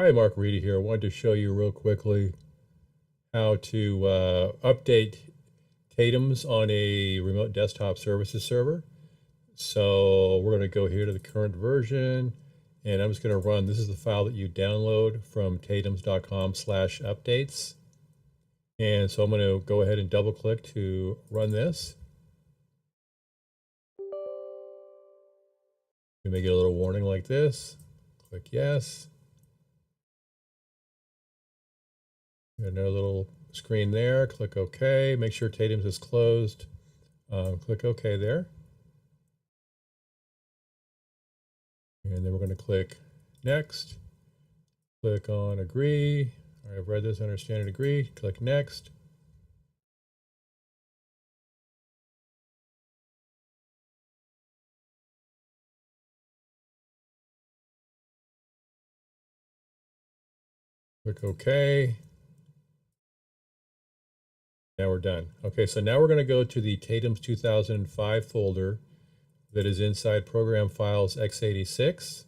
Hi, Mark Reedy here. I wanted to show you real quickly how to update TATEMS on a remote desktop services server. So we're going to go here to the current version, and I'm just going to run, this is the file that you download from tatems.com/updates. And so I'm going to go ahead and double click to run this. You may get a little warning like this. Click yes. Another little screen there. Click OK. Make sure TATEMS is closed. Click OK there. And then we're going to click next. Click on agree. All right, I've read this, understand and agree. Click next. Click OK. Now we're done. Okay, so now we're going to go to the TATEMS 2005 folder that is inside Program Files x86,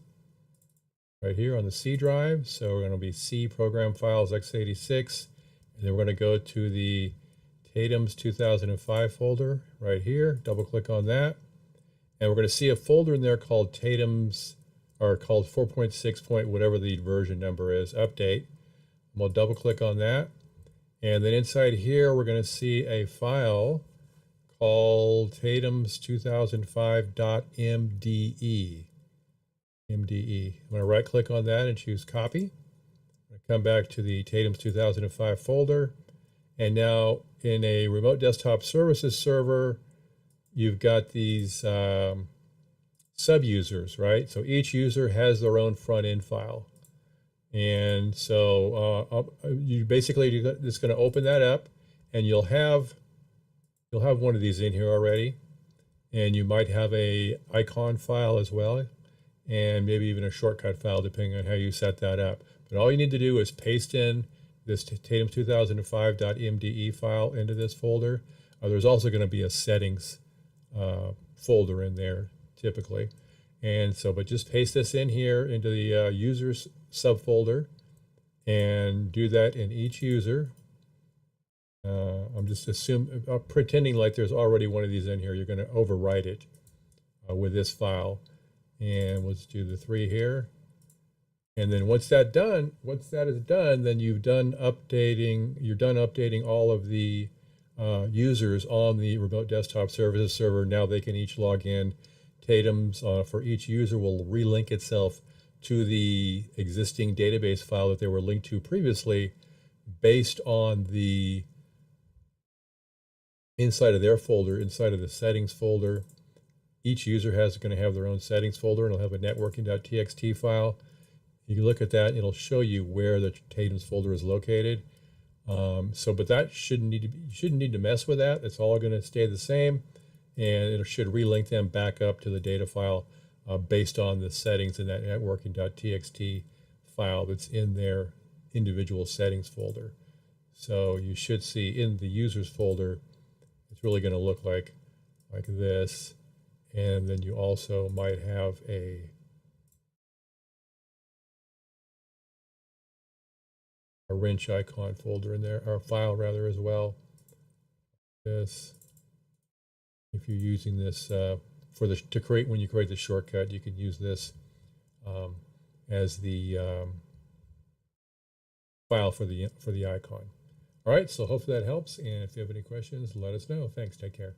right here on the C drive. So we're going to be C Program Files x86, and then we're going to go to the TATEMS 2005 folder right here. Double click on that, and we're going to see a folder in there called TATEMS, or called 4.6 point whatever the version number is, update. We'll double click on that. And then inside here, we're going to see a file called tatems2005.mde. MDE. I'm going to right click on that and choose copy. I'm going to come back to the TATEMS 2005 folder. And now in a remote desktop services server, you've got these sub-users, right? So each user has their own front end file. And so you basically just going to open that up, and you'll have one of these in here already, and you might have a icon file as well, and maybe even a shortcut file depending on how you set that up. But all you need to do is paste in this tatems2005.mde file into this folder. There's also going to be a settings folder in there typically. And so, but just paste this in here into the users subfolder and do that in each user. I'm just pretending like there's already one of these in here. You're going to overwrite it with this file. And let's do the 3 here. And then once that is done, then you're done updating all of the users on the remote desktop services server. Now they can each log in. TATEMS for each user will relink itself to the existing database file that they were linked to previously based on the inside of their folder, inside of the settings folder. Each user is going to have their own settings folder, and it'll have a networking.txt file. You can look at that, and it'll show you where the TATEMS folder is located. But that you shouldn't need to mess with that. It's all going to stay the same, and it should relink them back up to the data file based on the settings in that networking.txt file that's in their individual settings folder. So you should see in the users folder, it's really going to look like this. And then you also might have a wrench icon folder in there, or file rather, as well. This, if you're using this when you create the shortcut, you can use this as the file for the icon. All right, so hopefully that helps. And if you have any questions, let us know. Thanks. Take care.